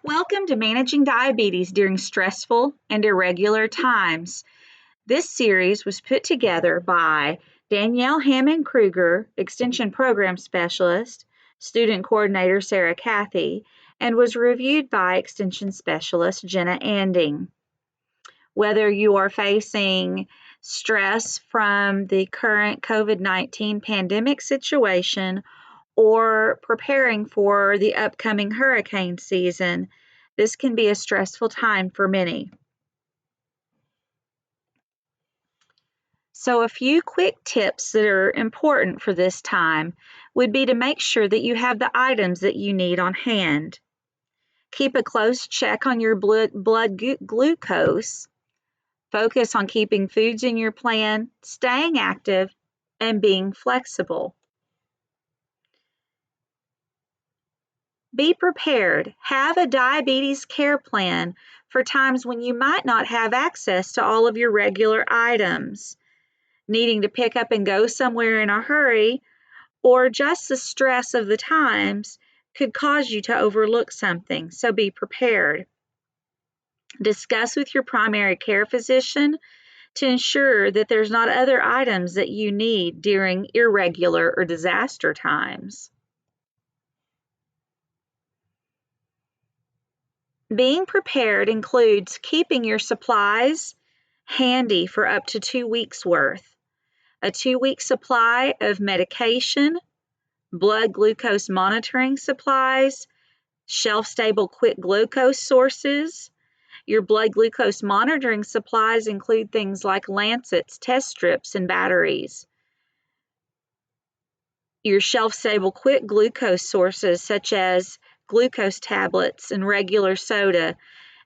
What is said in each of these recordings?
Welcome to Managing Diabetes During Stressful and Irregular Times. This series was put together by Danielle Hammond Kruger, Extension Program Specialist, Student Coordinator Sarah Cathy, and was reviewed by Extension Specialist Jenna Anding. Whether you are facing stress from the current COVID-19 pandemic situation or preparing for the upcoming hurricane season, this can be a stressful time for many. So a few quick tips that are important for this time would be to make sure that you have the items that you need on hand. Keep a close check on your blood glucose. Focus on keeping foods in your plan, staying active, and being flexible. Be prepared. Have a diabetes care plan for times when you might not have access to all of your regular items. Needing to pick up and go somewhere in a hurry, or just the stress of the times could cause you to overlook something, so be prepared. Discuss with your primary care physician to ensure that there's not other items that you need during irregular or disaster times. Being prepared includes keeping your supplies handy for up to 2 weeks worth. A 2-week supply of medication, blood glucose monitoring supplies, shelf-stable quick glucose sources. Your blood glucose monitoring supplies include things like lancets, test strips, and batteries. Your shelf-stable quick glucose sources such as glucose tablets and regular soda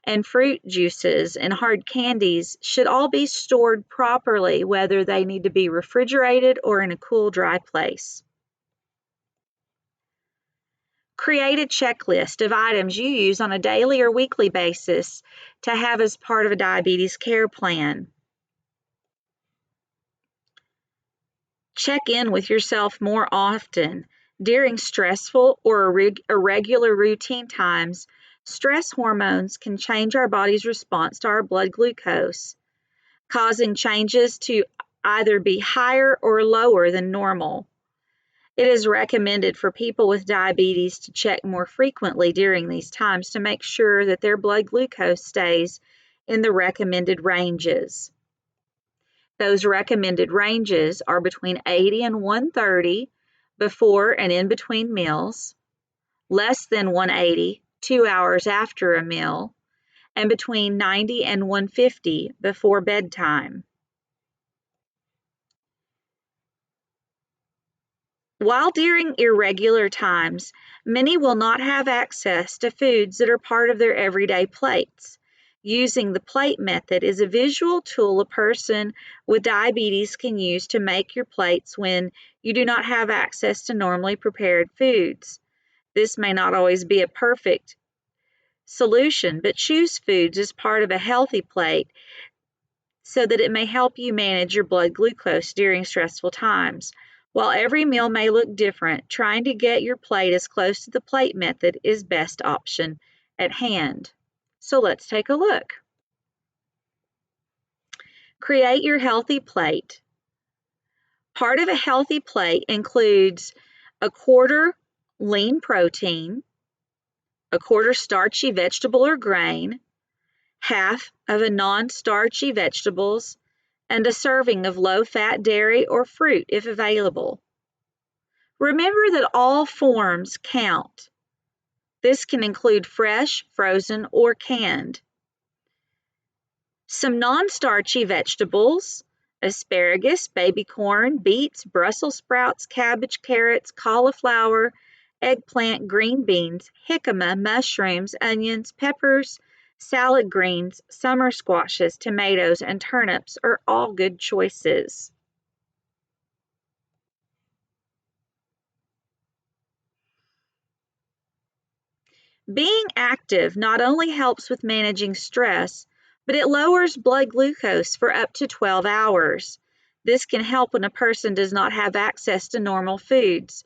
and fruit juices and hard candies should all be stored properly, whether they need to be refrigerated or in a cool, dry place. Create a checklist of items you use on a daily or weekly basis to have as part of a diabetes care plan. Check in with yourself more often. During stressful or irregular routine times, stress hormones can change our body's response to our blood glucose, causing changes to either be higher or lower than normal. It is recommended for people with diabetes to check more frequently during these times to make sure that their blood glucose stays in the recommended ranges. Those recommended ranges are between 80 and 130 before and in between meals, less than 180 2 hours after a meal, and between 90 and 150 before bedtime. While during irregular times, many will not have access to foods that are part of their everyday plates. Using the plate method is a visual tool a person with diabetes can use to make your plates when you do not have access to normally prepared foods. This may not always be a perfect solution, but choose foods as part of a healthy plate so that it may help you manage your blood glucose during stressful times. While every meal may look different, trying to get your plate as close to the plate method is best option at hand. So let's take a look. Create your healthy plate. Part of a healthy plate includes a quarter lean protein, a quarter starchy vegetable or grain, half of a non-starchy vegetables, and a serving of low-fat dairy or fruit if available. Remember that all forms count. This can include fresh, frozen, or canned. Some non-starchy vegetables: asparagus, baby corn, beets, Brussels sprouts, cabbage, carrots, cauliflower, eggplant, green beans, jicama, mushrooms, onions, peppers, salad greens, summer squashes, tomatoes, and turnips are all good choices. Being active not only helps with managing stress, but it lowers blood glucose for up to 12 hours. This can help when a person does not have access to normal foods.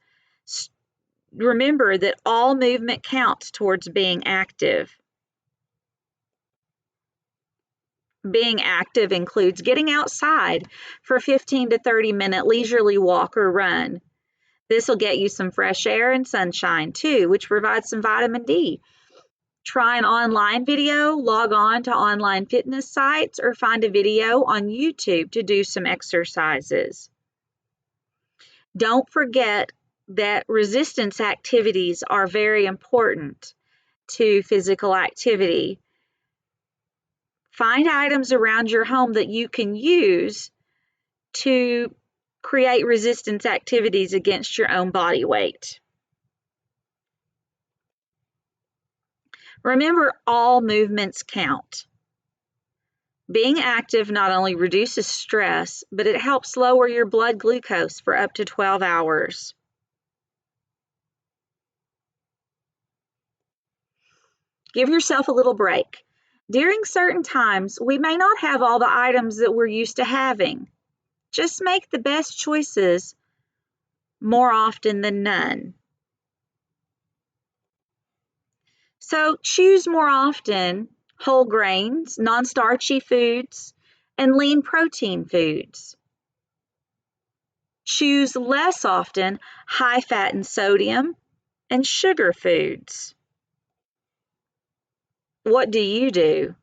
Remember that all movement counts towards being active. Being active includes getting outside for a 15 to 30-minute leisurely walk or run. This will get you some fresh air and sunshine too, which provides some vitamin D. Try an online video, log on to online fitness sites, or find a video on YouTube to do some exercises. Don't forget that resistance activities are very important to physical activity. Find items around your home that you can use to create resistance activities against your own body weight. Remember, all movements count. Being active not only reduces stress, but it helps lower your blood glucose for up to 12 hours. Give yourself a little break. During certain times, we may not have all the items that we're used to having. Just make the best choices more often than none. So choose more often whole grains, non-starchy foods, and lean protein foods. Choose less often high fat and sodium and sugar foods. What do you do?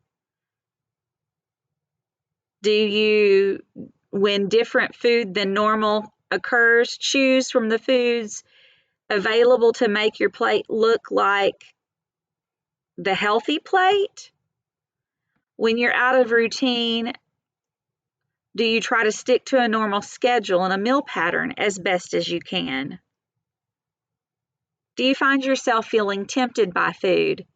Do you, when different food than normal occurs, choose from the foods available to make your plate look like the healthy plate? When you're out of routine, do you try to stick to a normal schedule and a meal pattern as best as you can? Do you find yourself feeling tempted by food?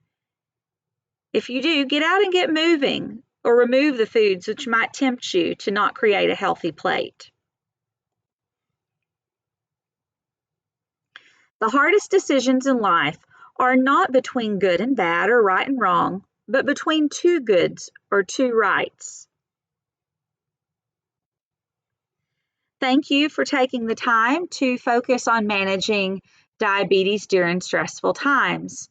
If you do, get out and get moving, or remove the foods which might tempt you to not create a healthy plate. The hardest decisions in life are not between good and bad or right and wrong, but between two goods or two rights. Thank you for taking the time to focus on managing diabetes during stressful times.